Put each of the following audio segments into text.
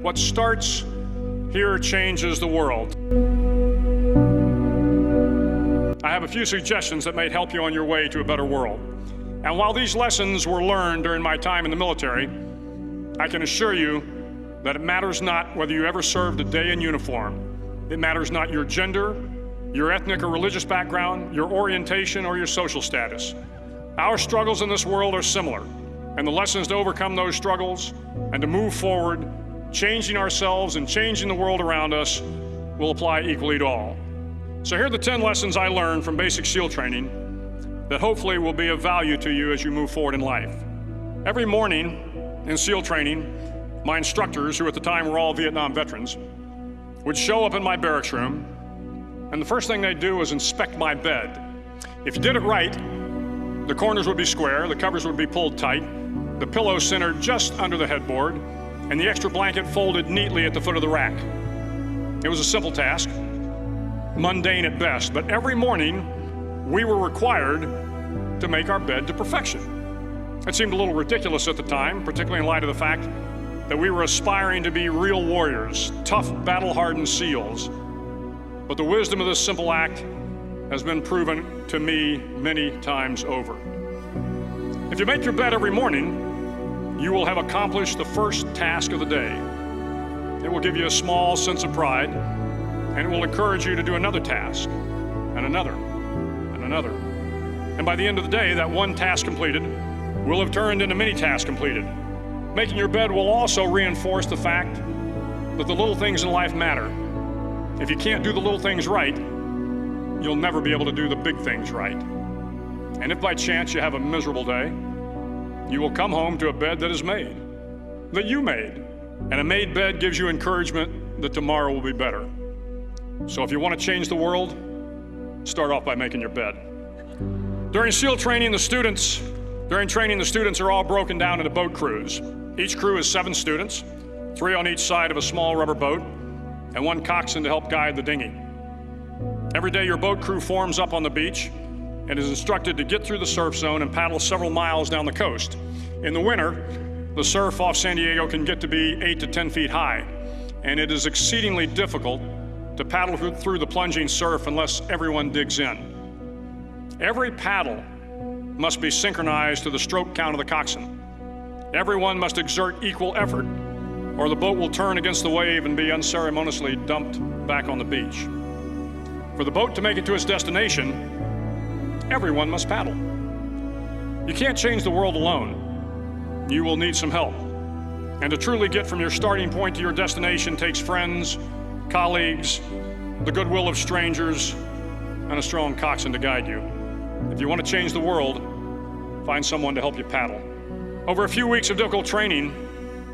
What starts here changes the world. I have a few suggestions that may help you on your way to a better world. And while these lessons were learned during my time in the military, I can assure you that it matters not whether you ever served a day in uniform. It matters not your gender, your ethnic or religious background, your orientation, or your social status. Our struggles in this world are similar, and the lessons to overcome those struggles and to move forward, changing ourselves and changing the world around us, will apply equally to all. So here are the 10 lessons I learned from basic SEAL training that hopefully will be of value to you as you move forward in life. Every morning in SEAL training, my instructors, who at the time were all Vietnam veterans, would show up in my barracks room, and the first thing they'd do was inspect my bed. If you did it right, the corners would be square, the covers would be pulled tight, the pillow centered just under the headboard, and the extra blanket folded neatly at the foot of the rack. It was a simple task, mundane at best, but every morning we were required to make our bed to perfection. It seemed a little ridiculous at the time, particularly in light of the fact that we were aspiring to be real warriors, tough, battle-hardened SEALs. But the wisdom of this simple act has been proven to me many times over. If you make your bed every morning, you will have accomplished the first task of the day. It will give you a small sense of pride, and it will encourage you to do another task, and another, and another. And by the end of the day, that one task completed will have turned into many tasks completed. Making your bed will also reinforce the fact that the little things in life matter. If you can't do the little things right, you'll never be able to do the big things right. And if by chance you have a miserable day, you will come home to a bed that is made, that you made. And a made bed gives you encouragement that tomorrow will be better. So if you want to change the world, start off by making your bed. During SEAL training, the students are all broken down into boat crews. Each crew is 7 students, 3 on each side of a small rubber boat, and 1 coxswain to help guide the dinghy. Every day your boat crew forms up on the beach and is instructed to get through the surf zone and paddle several miles down the coast. In the winter, the surf off San Diego can get to be 8 to 10 feet high, and it is exceedingly difficult to paddle through the plunging surf unless everyone digs in. Every paddle must be synchronized to the stroke count of the coxswain. Everyone must exert equal effort, or the boat will turn against the wave and be unceremoniously dumped back on the beach. For the boat to make it to its destination, everyone must paddle. You can't change the world alone. You will need some help. And to truly get from your starting point to your destination takes friends, colleagues, the goodwill of strangers, and a strong coxswain to guide you. If you want to change the world, find someone to help you paddle. Over a few weeks of difficult training,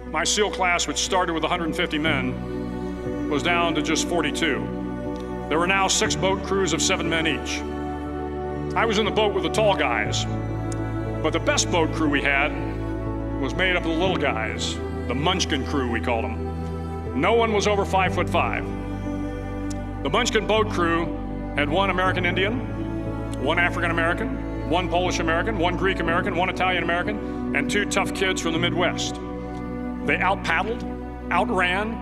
my SEAL class, which started with 150 men, was down to just 42. There were now 6 boat crews of 7 men each. I was in the boat with the tall guys, but the best boat crew we had was made up of the little guys, the Munchkin crew, we called them. No one was over 5'5". The Munchkin boat crew had 1 American Indian, 1 African American, 1 Polish American, 1 Greek American, 1 Italian American, and 2 tough kids from the Midwest. They out-paddled, outran,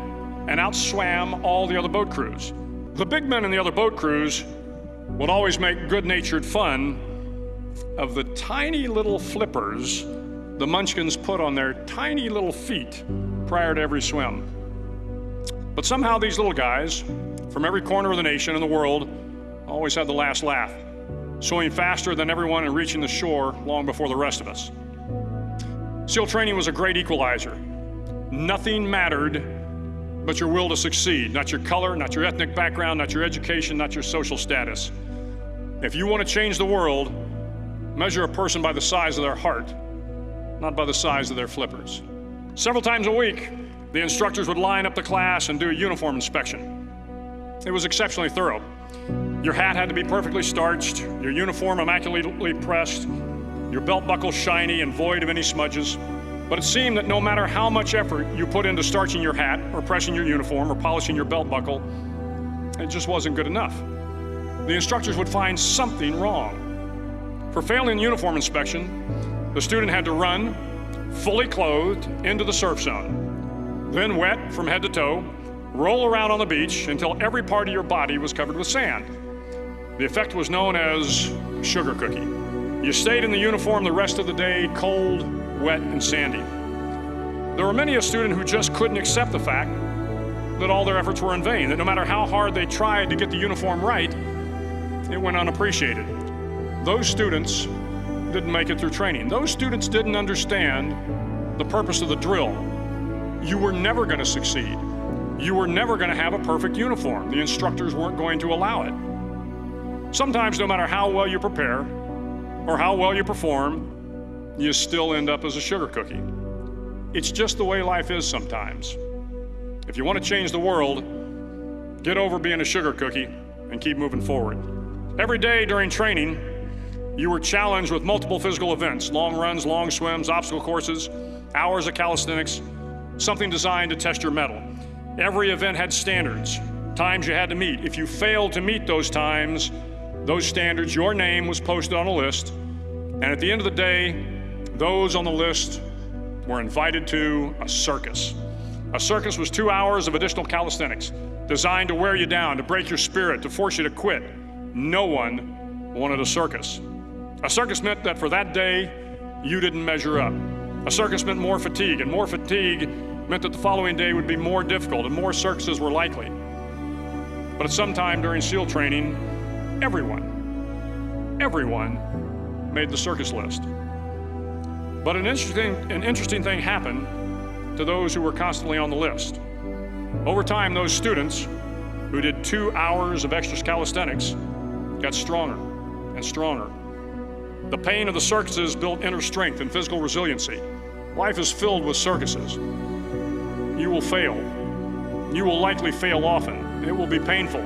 and outswam all the other boat crews. The big men in the other boat crews would always make good-natured fun of the tiny little flippers the Munchkins put on their tiny little feet prior to every swim. But somehow these little guys from every corner of the nation and the world always had the last laugh, swimming faster than everyone and reaching the shore long before the rest of us. SEAL training was a great equalizer. Nothing mattered but your will to succeed, not your color, not your ethnic background, not your education, not your social status. If you want to change the world, measure a person by the size of their heart, not by the size of their flippers. Several times a week, the instructors would line up the class and do a uniform inspection. It was exceptionally thorough. Your hat had to be perfectly starched, your uniform immaculately pressed, your belt buckle shiny and void of any smudges. But it seemed that no matter how much effort you put into starching your hat or pressing your uniform or polishing your belt buckle, it just wasn't good enough. The instructors would find something wrong. For failing the uniform inspection, the student had to run, fully clothed, into the surf zone. then wet from head to toe, roll around on the beach until every part of your body was covered with sand. The effect was known as sugar cookie. You stayed in the uniform the rest of the day, cold, wet, and sandy. There were many a student who just couldn't accept the fact that all their efforts were in vain, that no matter how hard they tried to get the uniform right, it went unappreciated. Those students didn't make it through training. Those students didn't understand the purpose of the drill. You were never going to succeed. You were never going to have a perfect uniform. The instructors weren't going to allow it. Sometimes, no matter how well you prepare or how well you perform, you still end up as a sugar cookie. It's just the way life is sometimes. If you want to change the world, get over being a sugar cookie and keep moving forward. Every day during training, you were challenged with multiple physical events: long runs, long swims, obstacle courses, hours of calisthenics, something designed to test your mettle. Every event had standards, times you had to meet. If you failed to meet those times, those standards, your name was posted on a list, and at the end of the day, those on the list were invited to a circus. A circus was 2 hours of additional calisthenics, designed to wear you down, to break your spirit, to force you to quit. No one wanted a circus. A circus meant that for that day, you didn't measure up. A circus meant more fatigue, and more fatigue meant that the following day would be more difficult and more circuses were likely. But at some time during SEAL training, everyone made the circus list. But an interesting thing happened to those who were constantly on the list. Over time, those students who did 2 hours of extra calisthenics got stronger and stronger. The pain of the circuses built inner strength and physical resiliency. Life is filled with circuses. You will fail. You will likely fail often. It will be painful.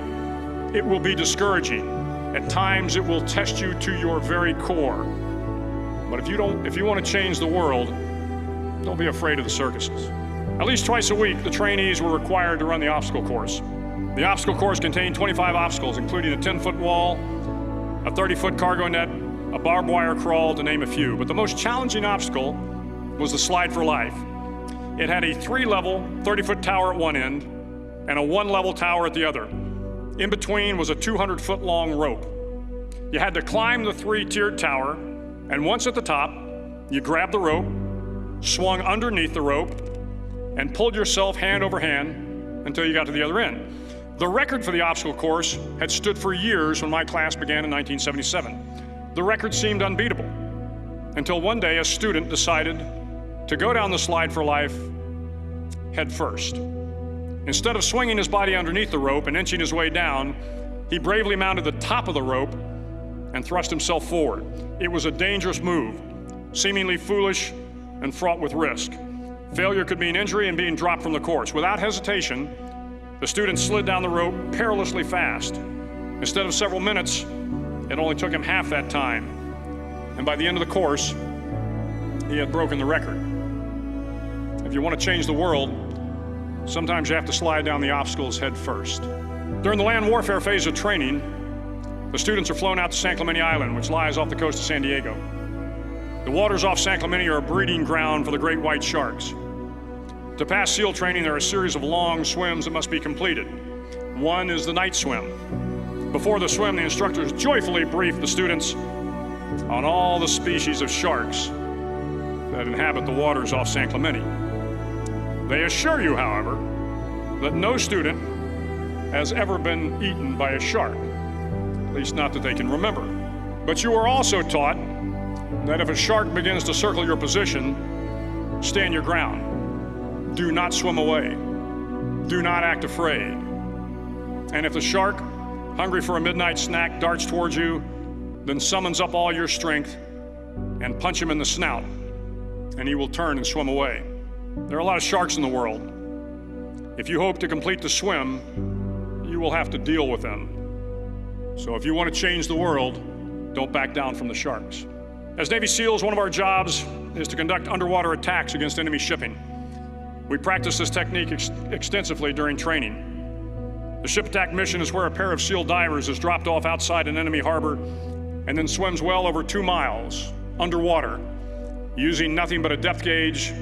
It will be discouraging. At times, it will test you to your very core. But if you want to change the world, don't be afraid of the circuses. At least twice a week, the trainees were required to run the obstacle course. The obstacle course contained 25 obstacles, including a 10-foot wall, a 30-foot cargo net, a barbed wire crawl, to name a few. But the most challenging obstacle was the slide for life. It had a 3-level, 30-foot tower at one end and a 1-level tower at the other. In between was a 200-foot long rope. You had to climb the 3-tiered tower, and once at the top, you grabbed the rope, swung underneath the rope, and pulled yourself hand over hand until you got to the other end. The record for the obstacle course had stood for years when my class began in 1977. The record seemed unbeatable until one day a student decided to go down the slide for life head first. Instead of swinging his body underneath the rope and inching his way down, he bravely mounted the top of the rope and thrust himself forward. It was a dangerous move, seemingly foolish and fraught with risk. Failure could mean injury and being dropped from the course. Without hesitation, the student slid down the rope perilously fast. Instead of several minutes, it only took him half that time. And by the end of the course, he had broken the record. If you want to change the world, sometimes you have to slide down the obstacles head first. During the land warfare phase of training, the students are flown out to San Clemente Island, which lies off the coast of San Diego. The waters off San Clemente are a breeding ground for the great white sharks. To pass SEAL training, there are a series of long swims that must be completed. One is the night swim. Before the swim, the instructors joyfully brief the students on all the species of sharks that inhabit the waters off San Clemente. They assure you, however, that no student has ever been eaten by a shark, at least not that they can remember. But you are also taught that if a shark begins to circle your position, stand your ground. Do not swim away. Do not act afraid. And if the shark, hungry for a midnight snack, darts towards you, then summons up all your strength and punch him in the snout, and he will turn and swim away. There are a lot of sharks in the world. If you hope to complete the swim, you will have to deal with them. So if you want to change the world, don't back down from the sharks. As Navy SEALs, one of our jobs is to conduct underwater attacks against enemy shipping. We practice this technique extensively during training. The ship attack mission is where a pair of SEAL divers is dropped off outside an enemy harbor and then swims well over 2 miles underwater, using nothing but a depth gauge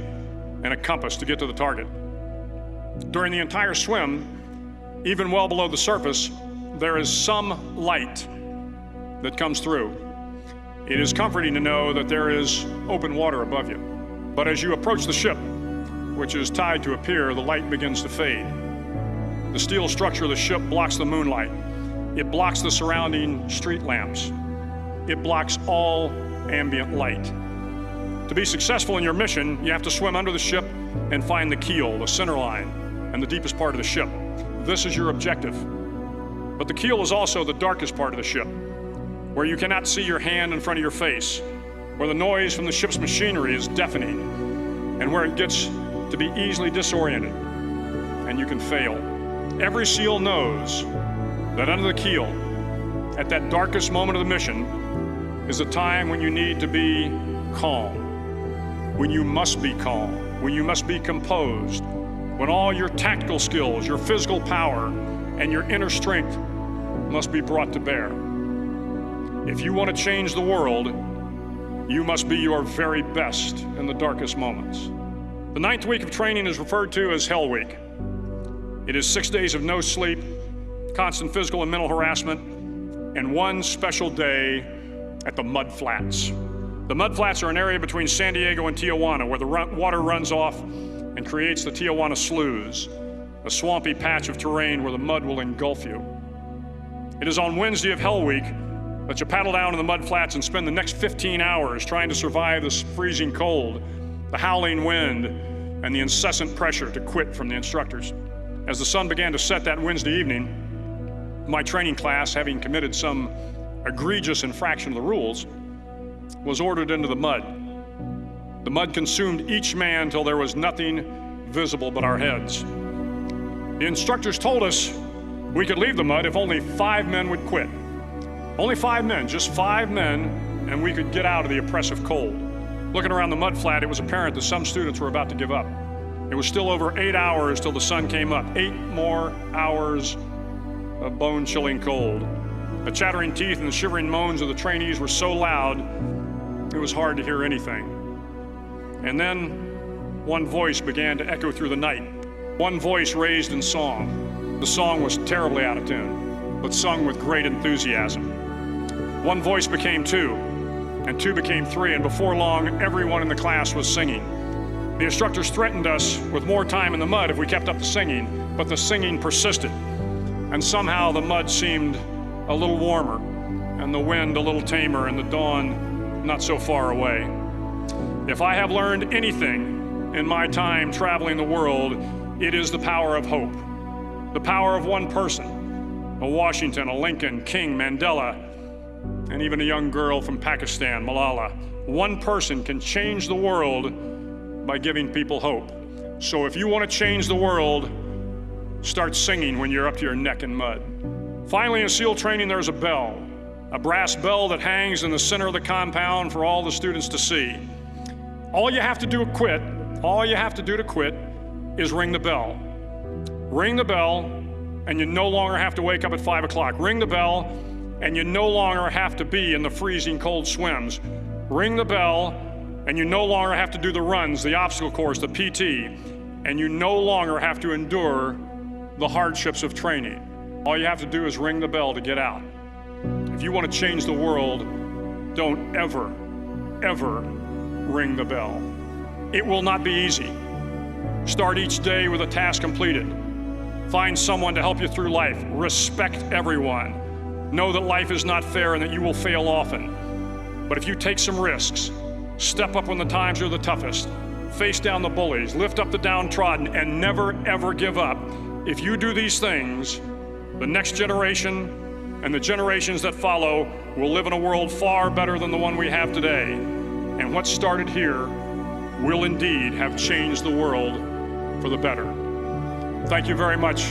and a compass to get to the target. During the entire swim, even well below the surface, there is some light that comes through. It is comforting to know that there is open water above you. But as you approach the ship, which is tied to a pier, the light begins to fade. The steel structure of the ship blocks the moonlight. It blocks the surrounding street lamps. It blocks all ambient light. To be successful in your mission, you have to swim under the ship and find the keel, the center line, and the deepest part of the ship. This is your objective. But the keel is also the darkest part of the ship, where you cannot see your hand in front of your face, where the noise from the ship's machinery is deafening, and where it gets to be easily disoriented, and you can fail. Every SEAL knows that under the keel, at that darkest moment of the mission, is a time when you need to be calm, when you must be calm, when you must be composed, when all your tactical skills, your physical power, and your inner strength must be brought to bear. If you want to change the world, you must be your very best in the darkest moments. The 9th week of training is referred to as Hell Week. It is 6 days of no sleep, constant physical and mental harassment, and one special day at the Mud Flats. The Mud Flats are an area between San Diego and Tijuana where the water runs off and creates the Tijuana Sloughs, a swampy patch of terrain where the mud will engulf you. It is on Wednesday of Hell Week that you paddle down to the Mud Flats and spend the next 15 hours trying to survive this freezing cold, the howling wind, and the incessant pressure to quit from the instructors. As the sun began to set that Wednesday evening, my training class, having committed some egregious infraction of the rules, was ordered into the mud. The mud consumed each man till there was nothing visible but our heads. The instructors told us we could leave the mud if only 5 men would quit. Only 5 men, just 5 men, and we could get out of the oppressive cold. Looking around the mud flat, it was apparent that some students were about to give up. It was still over 8 hours till the sun came up. 8 more hours of bone-chilling cold. The chattering teeth and the shivering moans of the trainees were so loud, it was hard to hear anything. And then one voice began to echo through the night. One voice raised in song. The song was terribly out of tune, but sung with great enthusiasm. One voice became 2, and 2 became 3, and before long, everyone in the class was singing. The instructors threatened us with more time in the mud if we kept up the singing, but the singing persisted. And somehow the mud seemed a little warmer, and the wind a little tamer, and the dawn not so far away. If I have learned anything in my time traveling the world, it is the power of hope. The power of one person, a Washington, a Lincoln, King, Mandela, and even a young girl from Pakistan, Malala. One person can change the world by giving people hope. So if you want to change the world, start singing when you're up to your neck in mud. Finally, in SEAL training, there's a bell, a brass bell that hangs in the center of the compound for all the students to see. All you have to do to quit is ring the bell. Ring the bell, and you no longer have to wake up at 5 o'clock. Ring the bell, and you no longer have to be in the freezing cold swims. Ring the bell, and you no longer have to do the runs, the obstacle course, the PT, and you no longer have to endure the hardships of training. All you have to do is ring the bell to get out. If you want to change the world, don't ever, ever ring the bell. It will not be easy. Start each day with a task completed. Find someone to help you through life. Respect everyone. Know that life is not fair and that you will fail often. But if you take some risks, step up when the times are the toughest, face down the bullies, lift up the downtrodden, and never ever give up. If you do these things, the next generation and the generations that follow will live in a world far better than the one we have today. And what started here will indeed have changed the world for the better. Thank you very much